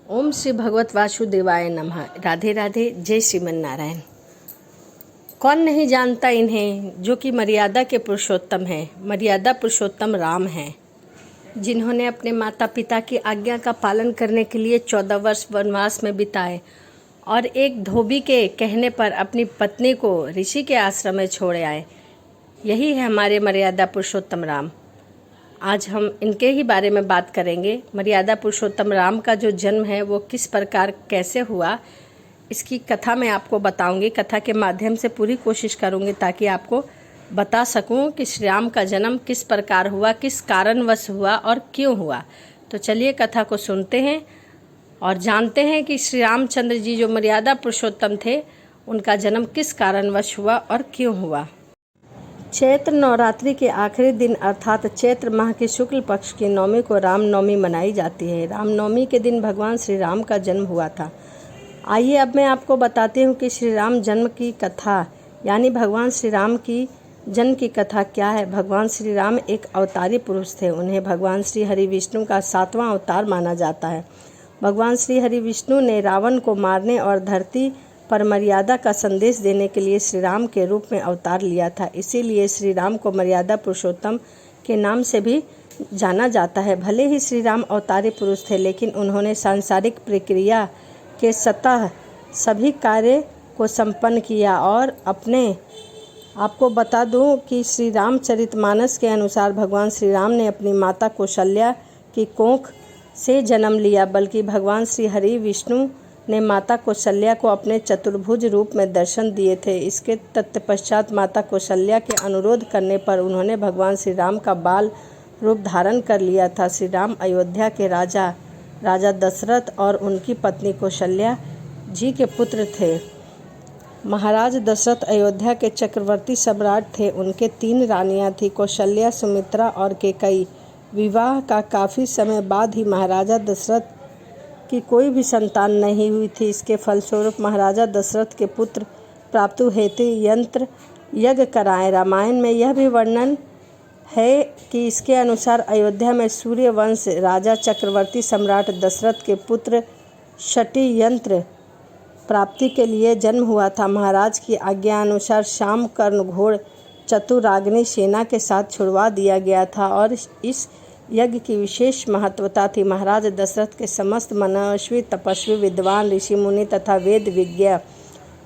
ओम श्री भगवत वासुदेवाय नमः। राधे राधे। जय श्रीमन नारायण। कौन नहीं जानता इन्हें जो कि मर्यादा के पुरुषोत्तम हैं। मर्यादा पुरुषोत्तम राम हैं, जिन्होंने अपने माता पिता की आज्ञा का पालन करने के लिए 14 वर्ष वनवास में बिताए और एक धोबी के कहने पर अपनी पत्नी को ऋषि के आश्रम में छोड़ आए। यही है हमारे मर्यादा पुरुषोत्तम राम। आज हम इनके ही बारे में बात करेंगे। मर्यादा पुरुषोत्तम राम का जो जन्म है वो किस प्रकार कैसे हुआ, इसकी कथा मैं आपको बताऊंगी। कथा के माध्यम से पूरी कोशिश करूंगी ताकि आपको बता सकूं कि श्री राम का जन्म किस प्रकार हुआ, किस कारणवश हुआ और क्यों हुआ। तो चलिए कथा को सुनते हैं और जानते हैं कि श्री रामचंद्र जी जो मर्यादा पुरुषोत्तम थे, उनका जन्म किस कारणवश हुआ और क्यों हुआ। चैत्र नवरात्रि के आखिरी दिन अर्थात चैत्र माह के शुक्ल पक्ष की नवमी को रामनवमी मनाई जाती है। रामनवमी के दिन भगवान श्री राम का जन्म हुआ था। आइए अब मैं आपको बताती हूँ कि श्री राम जन्म की कथा यानी भगवान श्री राम की जन्म की कथा क्या है। भगवान श्री राम एक अवतारी पुरुष थे। उन्हें भगवान श्री हरि विष्णु का 7वां अवतार माना जाता है। भगवान श्री हरि विष्णु ने रावण को मारने और धरती पर मर्यादा का संदेश देने के लिए श्री राम के रूप में अवतार लिया था। इसीलिए श्री राम को मर्यादा पुरुषोत्तम के नाम से भी जाना जाता है। भले ही श्री राम अवतारी पुरुष थे, लेकिन उन्होंने सांसारिक प्रक्रिया के सतह सभी कार्य को संपन्न किया। और आपको बता दूं कि श्री रामचरितमानस के अनुसार भगवान श्री राम ने अपनी माता कौशल्या की कोख से जन्म लिया, बल्कि भगवान श्री हरि विष्णु ने माता कौशल्या को अपने चतुर्भुज रूप में दर्शन दिए थे। इसके तत्पश्चात माता कौशल्या के अनुरोध करने पर उन्होंने भगवान श्री राम का बाल रूप धारण कर लिया था। श्री राम अयोध्या के राजा दशरथ और उनकी पत्नी कौशल्या जी के पुत्र थे। महाराज दशरथ अयोध्या के चक्रवर्ती सम्राट थे। उनके 3 रानियां थीं, कौशल्या, सुमित्रा और कैकेयी। विवाह का काफ़ी समय बाद ही महाराजा दशरथ की कोई भी संतान नहीं हुई थी। इसके फलस्वरूप महाराजा दशरथ के पुत्र प्राप्त हेतु यंत्र यज्ञ कराए। रामायण में यह भी वर्णन है कि इसके अनुसार अयोध्या में सूर्य वंश राजा चक्रवर्ती सम्राट दशरथ के पुत्र षटी यंत्र प्राप्ति के लिए जन्म हुआ था। महाराज की आज्ञा अनुसार शाम कर्ण घोड़ चतुराग्नि सेना के साथ छुड़वा दिया गया था और इस यज्ञ की विशेष महत्वता थी। महाराज दशरथ के समस्त मनस्वी, तपस्वी, विद्वान, ऋषि मुनि तथा वेद विज्ञ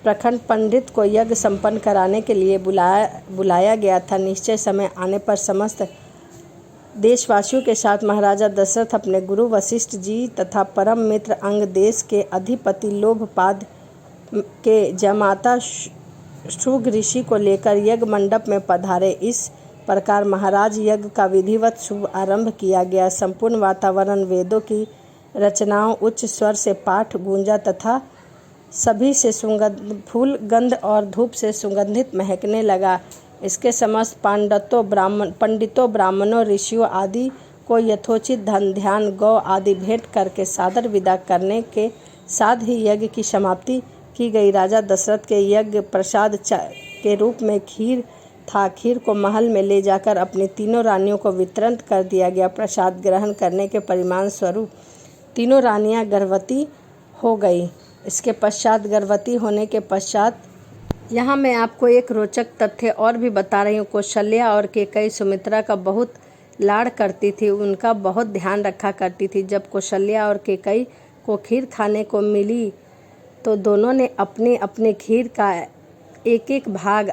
प्रखंड पंडित को यज्ञ संपन्न कराने के लिए बुलाया गया था। निश्चय समय आने पर समस्त देशवासियों के साथ महाराजा दशरथ अपने गुरु वशिष्ठ जी तथा परम मित्र अंग, देश के अधिपति लोभपाद के जमाता शुग ऋषि को लेकर यज्ञ मंडप में पधारे। इस प्रकार महाराज यज्ञ का विधिवत शुभ आरंभ किया गया। संपूर्ण वातावरण वेदों की रचनाओं, उच्च स्वर से पाठ गूंजा तथा सभी से फूल, गंध और धूप से सुगंधित महकने लगा। इसके समस्त पंडितों, ब्राह्मणों, ऋषियों आदि को यथोचित धन, ध्यान, गौ आदि भेंट करके सादर विदा करने के साथ ही यज्ञ की समाप्ति की गई। राजा दशरथ के यज्ञ प्रसाद के रूप में खीर था। खीर को महल में ले जाकर अपनी 3 रानियों को वितरण कर दिया गया। प्रसाद ग्रहण करने के परिणाम स्वरूप 3 रानियां गर्भवती हो गई। इसके पश्चात गर्भवती होने के पश्चात यहाँ मैं आपको एक रोचक तथ्य और भी बता रही हूँ। कौशल्या और कैकेयी सुमित्रा का बहुत लाड़ करती थी, उनका बहुत ध्यान रखा करती थी। जब कौशल्या और कैकेयी को खीर खाने को मिली तो दोनों ने अपनी अपनी खीर का एक भाग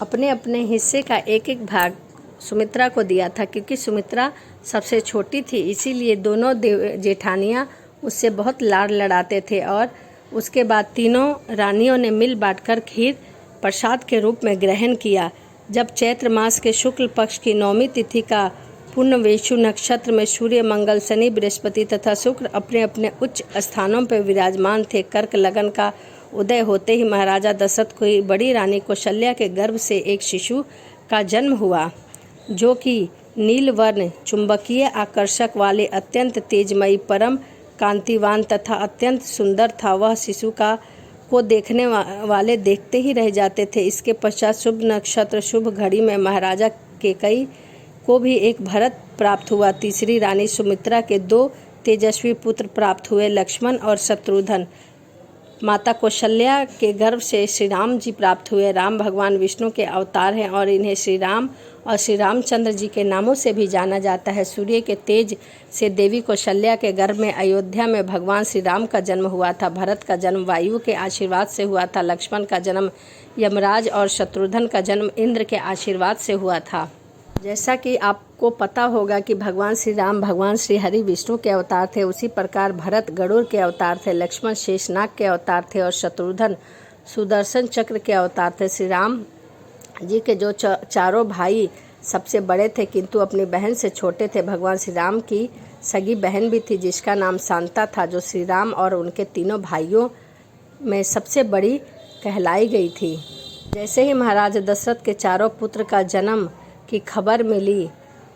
अपने अपने हिस्से का एक भाग सुमित्रा को दिया था। क्योंकि सुमित्रा सबसे छोटी थी, इसीलिए दोनों जेठानियाँ उससे बहुत लाड़ लड़ाते थे। और उसके बाद 3 रानियों ने मिल बांटकर खीर प्रसाद के रूप में ग्रहण किया। जब चैत्र मास के शुक्ल पक्ष की 9वीं तिथि का पूर्णवेशु नक्षत्र में सूर्य, मंगल, शनि, बृहस्पति तथा शुक्र अपने अपने उच्च स्थानों पर विराजमान थे। कर्क लगन का उदय होते ही महाराजा दशरथ की बड़ी रानी कौशल्या के गर्भ से एक शिशु का जन्म हुआ, जो कि नीलवर्ण, चुंबकीय आकर्षक वाले, अत्यंत तेजमयी, परम कांतिवान तथा अत्यंत सुंदर था। वह शिशु को देखने वाले देखते ही रह जाते थे। इसके पश्चात शुभ नक्षत्र, शुभ घड़ी में महाराजा कैकेयी को भी एक भरत प्राप्त हुआ। तीसरी रानी सुमित्रा के 2 तेजस्वी पुत्र प्राप्त हुए, लक्ष्मण और शत्रुघ्न। माता कौशल्या के गर्भ से श्री राम जी प्राप्त हुए। राम भगवान विष्णु के अवतार हैं और इन्हें श्री राम और श्री रामचंद्र जी के नामों से भी जाना जाता है। सूर्य के तेज से देवी कौशल्या के गर्भ में अयोध्या में भगवान श्री राम का जन्म हुआ था। भरत का जन्म वायु के आशीर्वाद से हुआ था। लक्ष्मण का जन्म यमराज और शत्रुघ्न का जन्म इंद्र के आशीर्वाद से हुआ था। जैसा कि आपको पता होगा कि भगवान श्री राम भगवान श्री हरि विष्णु के अवतार थे, उसी प्रकार भरत गरुड़ के अवतार थे, लक्ष्मण शेषनाग के अवतार थे और शत्रुघ्न सुदर्शन चक्र के अवतार थे। श्री राम जी के जो चारों भाई सबसे बड़े थे किंतु अपनी बहन से छोटे थे। भगवान श्री राम की सगी बहन भी थी जिसका नाम शांता था, जो श्री राम और उनके तीनों भाइयों में सबसे बड़ी कहलाई गई थी। जैसे ही महाराज दशरथ के चारों पुत्र का जन्म की खबर मिली,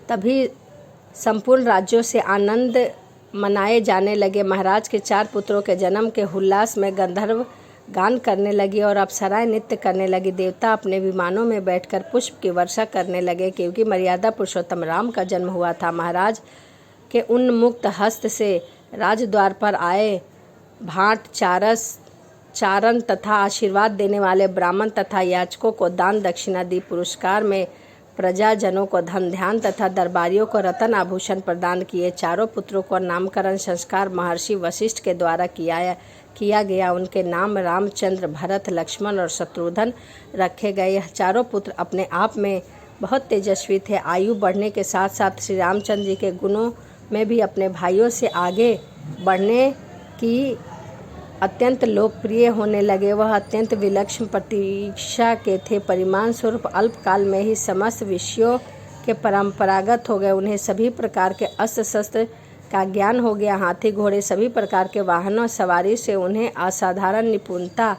तभी संपूर्ण राज्यों से आनंद मनाए जाने लगे। महाराज के 4 पुत्रों के जन्म के उल्लास में गंधर्व गान करने लगी और अप्सराएं नृत्य करने लगी। देवता अपने विमानों में बैठकर पुष्प की वर्षा करने लगे क्योंकि मर्यादा पुरुषोत्तम राम का जन्म हुआ था। महाराज के उन्मुक्त हस्त से राजद्वार पर आए भाट चारण तथा आशीर्वाद देने वाले ब्राह्मण तथा याचकों को दान दक्षिणा दी। पुरस्कार में प्रजाजनों को धन ध्यान तथा दरबारियों को रत्न आभूषण प्रदान किए। चारों पुत्रों को नामकरण संस्कार महर्षि वशिष्ठ के द्वारा किया गया। उनके नाम रामचंद्र, भरत, लक्ष्मण और शत्रुघ्न रखे गए। यह चारों पुत्र अपने आप में बहुत तेजस्वी थे। आयु बढ़ने के साथ साथ श्री रामचंद्र जी के गुणों में भी अपने भाइयों से आगे बढ़ने की अत्यंत लोकप्रिय होने लगे। वह अत्यंत विलक्षण प्रतीक्षा के थे। परिमाण स्वरूप अल्पकाल में ही समस्त विषयों के परंपरागत हो गए। उन्हें सभी प्रकार के अस्त्र शस्त्र का ज्ञान हो गया। हाथी घोड़े सभी प्रकार के वाहनों सवारी से उन्हें असाधारण निपुणता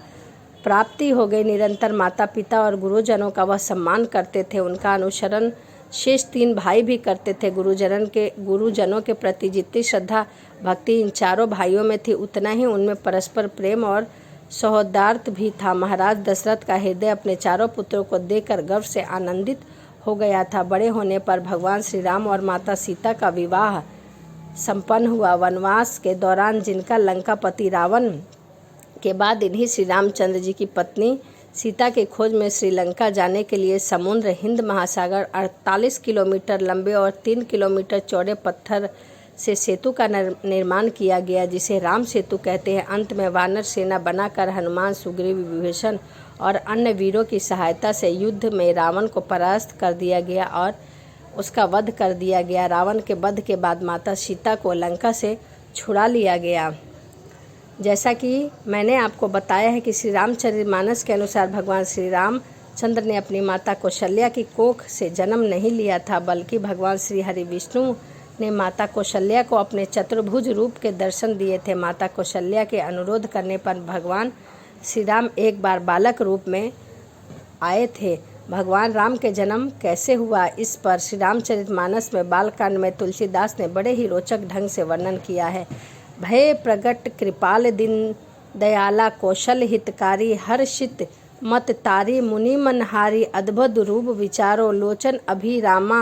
प्राप्ति हो गई। निरंतर माता पिता और गुरुजनों का वह सम्मान करते थे। उनका अनुसरण शेष 3 भाई भी करते थे। गुरुजनों के प्रति जितनी श्रद्धा भक्ति इन चारों भाइयों में थी, उतना ही उनमें परस्पर प्रेम और सौहार्द भी था। महाराज दशरथ का हृदय अपने चारों पुत्रों को देखकर गर्व से आनंदित हो गया था। बड़े होने पर भगवान श्री राम और माता सीता का विवाह संपन्न हुआ। वनवास के दौरान जिनका लंकापति रावण के बाद इन्हीं श्री रामचंद्र जी की पत्नी सीता की खोज में श्रीलंका जाने के लिए समुद्र हिंद महासागर 48 किलोमीटर लंबे और 3 किलोमीटर चौड़े पत्थर से सेतु का निर्माण किया गया, जिसे राम सेतु कहते हैं। अंत में वानर सेना बनाकर हनुमान, सुग्रीव, विभीषण और अन्य वीरों की सहायता से युद्ध में रावण को परास्त कर दिया गया और उसका वध कर दिया गया। रावण के वध के बाद माता सीता को लंका से छुड़ा लिया गया। जैसा कि मैंने आपको बताया है कि श्री रामचरितमानस के अनुसार भगवान श्री रामचंद्र ने अपनी माता कौशल्या की कोख से जन्म नहीं लिया था, बल्कि भगवान श्री हरि विष्णु ने माता कौशल्या को अपने चतुर्भुज रूप के दर्शन दिए थे। माता कौशल्या के अनुरोध करने पर भगवान श्री राम एक बार बालक रूप में आए थे। भगवान राम के जन्म कैसे हुआ, इस पर श्री रामचरितमानस में बालकांड में तुलसीदास ने बड़े ही रोचक ढंग से वर्णन किया है। भय प्रगट कृपाल दीन दयाला कौशल हितकारी हर्षित मत तारी मुनि मनहारी अद्भुत रूप विचारो लोचन अभिरामा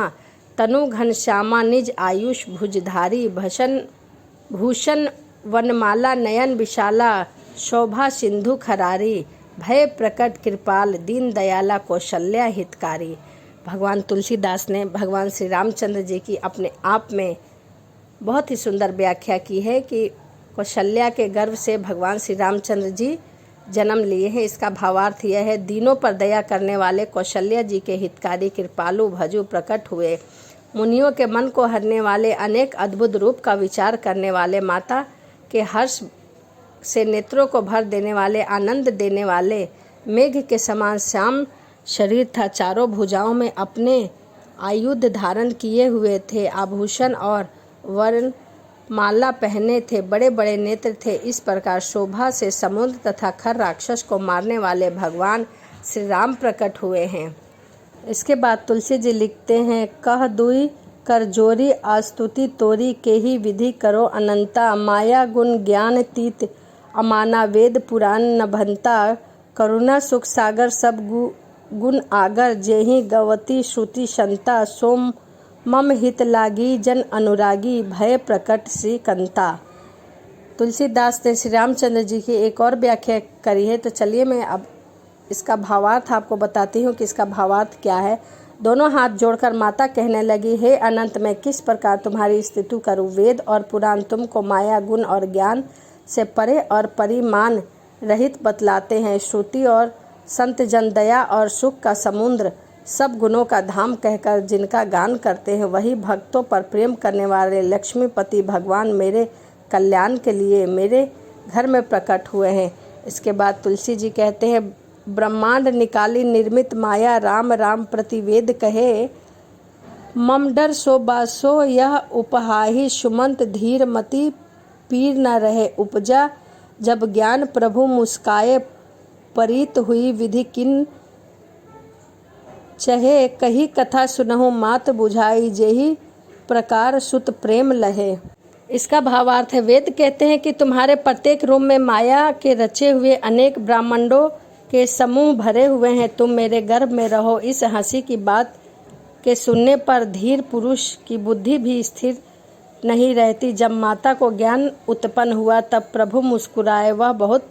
तनु घनश्यामा निज आयुष भुजधारी भूषण वनमाला नयन विशाला शोभा सिंधु खरारी भय प्रकट कृपाल दीन दयाला कौशल्या हितकारी। भगवान तुलसीदास ने भगवान श्री रामचंद्र जी की अपने आप में बहुत ही सुंदर व्याख्या की है कि कौशल्या के गर्भ से भगवान श्री रामचंद्र जी जन्म लिए हैं। इसका भावार्थ यह है, दीनों पर दया करने वाले कौशल्या जी के हितकारी कृपालु भजु प्रकट हुए। मुनियों के मन को हरने वाले अनेक अद्भुत रूप का विचार करने वाले, माता के हर्ष से नेत्रों को भर देने वाले, आनंद देने वाले मेघ के समान श्याम शरीर था। चारों भुजाओं में अपने आयुध धारण किए हुए थे, आभूषण और वर्ण माला पहने थे, बड़े बड़े नेत्र थे। इस प्रकार शोभा से समुद्र तथा खर राक्षस को मारने वाले भगवान श्री राम प्रकट हुए हैं। इसके बाद तुलसी जी लिखते हैं, कह दुई कर जोरी आस्तुति तोरी के ही विधि करो अनंता माया गुण ज्ञान तीत अमाना वेद पुराण नभंता करुणा सुख सागर सब गुण आगर जेहि गवती श्रुति संता सोम मम हित लागी जन अनुरागी भय प्रकट श्री कंता। तुलसीदास ने श्री रामचंद्र जी की एक और व्याख्या करी है। तो चलिए मैं अब इसका भावार्थ आपको बताती हूँ कि इसका भावार्थ क्या है। दोनों हाथ जोड़कर माता कहने लगी, हे अनंत, मैं किस प्रकार तुम्हारी स्तुति करूँ। वेद और पुराण तुमको माया गुण और ज्ञान से परे और परिमाण रहित बतलाते हैं। श्रुति और संत जन दया और सुख का समुद्र, सब गुणों का धाम कहकर जिनका गान करते हैं, वही भक्तों पर प्रेम करने वाले लक्ष्मीपति भगवान मेरे कल्याण के लिए मेरे घर में प्रकट हुए हैं। इसके बाद तुलसी जी कहते हैं, ब्रह्मांड निकाली निर्मित माया, राम राम प्रतिवेद कहे। मम डर सो बासो यह उपहाहि, सुमंत धीर मति पीर न रहे उपजा। जब ज्ञान प्रभु मुस्काए, परीत हुई विधि किन चहे। कही कथा सुनहु मात बुझाई, जेहि प्रकार सुत प्रेम लहे। इसका भावार्थ है, वेद कहते हैं कि तुम्हारे प्रत्येक रूप में माया के रचे हुए अनेक ब्रह्मांडों के समूह भरे हुए हैं। तुम मेरे गर्भ में रहो। इस हंसी की बात के सुनने पर धीर पुरुष की बुद्धि भी स्थिर नहीं रहती। जब माता को ज्ञान उत्पन्न हुआ तब प्रभु मुस्कुराए। वह बहुत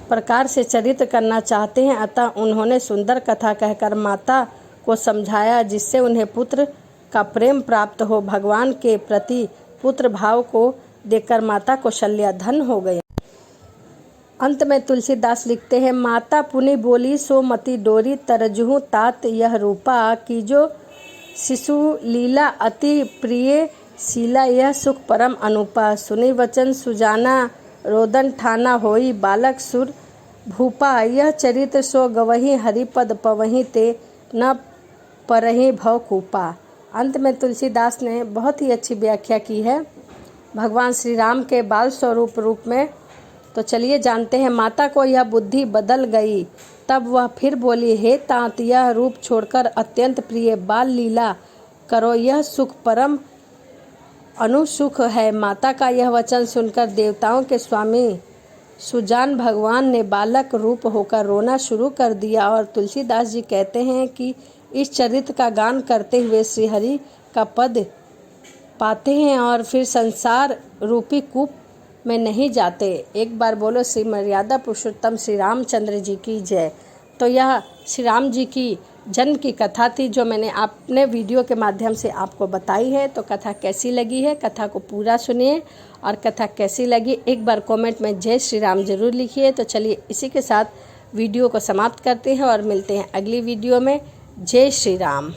प्रकार से चरित्र करना चाहते हैं, अतः उन्होंने सुंदर कथा कहकर माता को समझाया, जिससे उन्हें पुत्र का प्रेम प्राप्त हो। भगवान के प्रति पुत्र भाव को देखकर माता कौशल्या धन्य हो गई। अंत में तुलसीदास लिखते हैं, माता पुनि बोली सो मति डोरी, तरजुहु तात यह रूपा। की जो शिशु लीला अति प्रिय, शीला यह सुख परम अनुपा। सुनी वचन सुजाना, रोदन ठाना होई, बालक सुर भूपा। यह चरित्र सो गवही, हरिपद पवही, ते न परही भव कूपा। अंत में तुलसीदास ने बहुत ही अच्छी व्याख्या की है भगवान श्री राम के बाल स्वरूप रूप में। तो चलिए जानते हैं। माता को यह बुद्धि बदल गई, तब वह फिर बोली, हे तात, यह रूप छोड़कर अत्यंत प्रिय बाल लीला करो, यह सुख परम अनुसुख है। माता का यह वचन सुनकर देवताओं के स्वामी सुजान भगवान ने बालक रूप होकर रोना शुरू कर दिया। और तुलसीदास जी कहते हैं कि इस चरित्र का गान करते हुए श्री हरि का पद पाते हैं और फिर संसार रूपी कूप में नहीं जाते। एक बार बोलो श्री मर्यादा पुरुषोत्तम श्री रामचंद्र जी की जय। तो यह श्री राम जी की जन्म की कथा थी, जो मैंने अपने वीडियो के माध्यम से आपको बताई है। तो कथा कैसी लगी है, कथा को पूरा सुनिए और कथा कैसी लगी एक बार कमेंट में जय श्री राम जरूर लिखिए। तो चलिए इसी के साथ वीडियो को समाप्त करते हैं और मिलते हैं अगली वीडियो में। जय श्री राम।